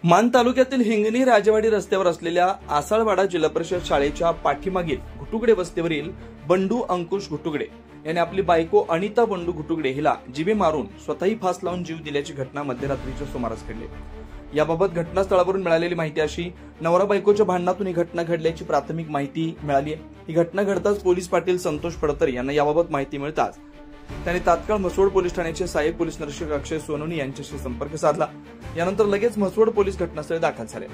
मान तालुक्यातील हिंगणी राजेवाडी रस्त्यावर असलेल्या आसाळवाडा जिल्हा परिषद शाळेच्या पाठीमागील घुटुगडे वस्तीवरील बंडू अंकुश घुटुगडे याने आपली बायको अनिता बंडू घुटुगडे हिला जिवे मारून स्वतःही फास लावून जीव दिल्याची घटना मध्यरात्रीच्या सुमारास घडली। याबाबत घटनास्थळावरून मिळालेली माहिती अशी, नवरा बायकोच्या भांडणातून ही घटना घडल्याची प्राथमिक माहिती मिळाली आहे। ही घटना घडताच पोलीस पाटील संतोष पडतर यांना याबाबत माहिती मिळताच त्यांनी तात्काळ म्हसवड पोलीस ठाण्याचे सहाय्यक पोलीस निरीक्षक अक्षय सोनवणे यांच्याशी संपर्क साधला। यानंतर लगेच म्हसवड पोलीस घटनास्थळी दाखल झाले।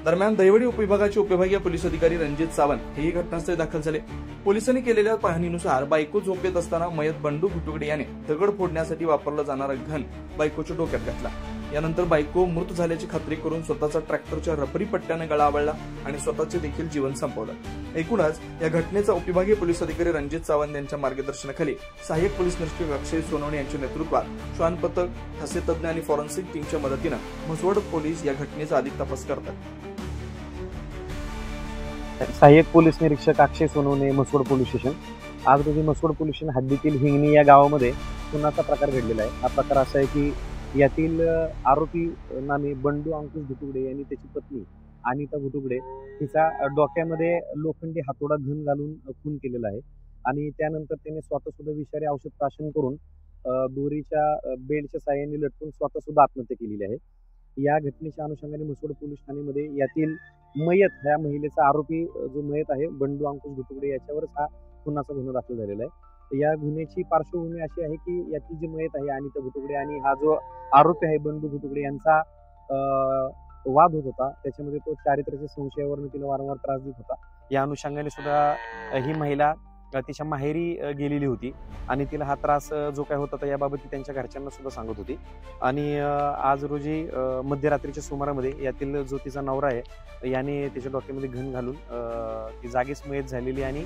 दरम्यान दहिवडी उपविभागाचे उपविभागीय पोलीस अधिकारी रणजित सावंत हेही घटनास्थळी दाखल झाले। पोलिसांनी केलेल्या पाहणीनुसार बायको झोपेत असताना मयत बंडू घुटुगडे याने दगड फोडण्यासाठी वापरला जाणारा घन बायकोच्या डोक्यात घातला। यानंतर बायको मृत झाल्याची खात्री करून स्वतःचा ट्रॅक्टरच्या रबरी पट्ट्याने गळा आवळला आणि स्वतःचे देखील जीवन संपवलं। एकूणच या घटनेचा उपविभागीय पोलीस अधिकारी रणजित सावंत यांच्या मार्गदर्शनाखाली सहाय्यक पोलीस निरीक्षक अक्षय सोनवणे यांच्या नेतृत्वात श्वान पथक, ठसे तज्ञ आणि फॉरेन्सिक टीमच्या मदतीने म्हसवड पोलीस या घटनेचा अधिक तपास करतात। सहाय्यक पोलीस निरीक्षक अक्षय सोनवणे, म्हसवड पोलीस स्टेशन। आज रोजी म्हसवड पोलीस स्टेशन हद्दीतील हिंगणी या गावामध्ये खुनाचा प्रकार घडलेला आहे। हा प्रकार असा आहे की यातील आरोपी नामे बंडू अंकुश घुटुगडे यांनी त्याची पत्नी अनिता घुटुगडे तिचा डोक्यामध्ये लोखंडी हातोडा घन घालून खून केलेला आहे आणि त्यानंतर त्याने स्वतः सुद्धा विषारी औषध प्राशन करून दोरीच्या बेल्टच्या साहाय्याने लटकून स्वतः सुद्धा आत्महत्या केलेली आहे। या घटनेच्या अनुषंगाने म्हसवड पोलीस ठाण्यामध्ये यातील मयत ह्या महिलेचा आरोपी जो मयत आहे बंडू अंकुश घुटुगडे याच्यावरच हा खुनाचा गुन्हा दाखल झालेला आहे। या गुन्ह्याची पार्श्वभूमी अशी आहे की यातील जी मयत आहे अनिता घुटुगडे आणि हा जो आरोपी आहे बंडू घुटुगडे यांचा वाद होत होता। त्याच्यामध्ये तो चारित्र्याच्या संशयावरून तिला वारंवार त्रास देत होता। या अनुषंगाने सुद्धा ही महिला तिच्या माहेरी गेलेली होती आणि तिला हा त्रास जो काय होत होता याबाबत ती त्यांच्या घरच्यांना सुद्धा सांगत होती आणि आज रोजी मध्यरात्रीच्या सुमारामध्ये यातील जो तिचा नवरा आहे याने त्याच्या डोक्यामध्ये घन घालून ती जागीच मयत झालेली आणि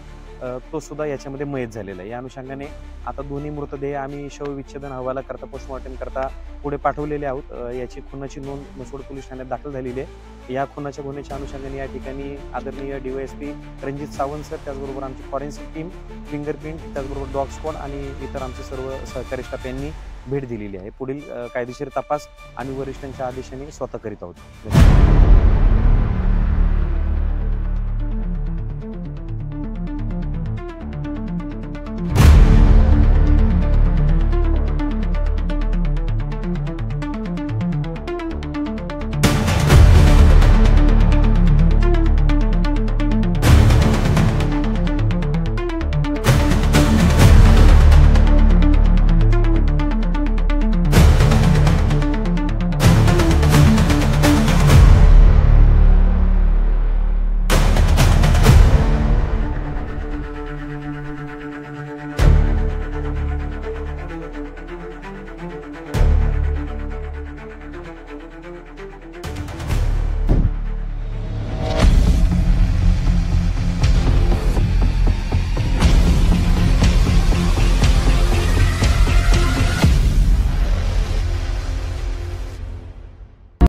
तो सुद्धा याच्यामध्ये मयत झालेला आहे। या अनुषंगाने आता दोन्ही मृतदेह आम्ही शवविच्छेदन अहवाला करता पोस्टमॉर्टम करता पुढे पाठवलेले आहोत। याची खुनाची नोंद म्हसवड पोलीस ठाण्यात दाखल झालेली आहे। या खुनाच्या गुन्ह्याच्या अनुषंगाने या ठिकाणी आदरणीय DYSP रणजित सावंत सर, त्याचबरोबर आमची फॉरेन्सिक टीम, फिंगरप्रिंट, त्याचबरोबर डॉग स्क्वॉड आणि इतर आमचे सर्व सहकारी स्टाफ यांनी भेट दिलेली आहे। पुढील कायदेशीर तपास आणि वरिष्ठांच्या आदेशाने स्वतः करीत आहोत।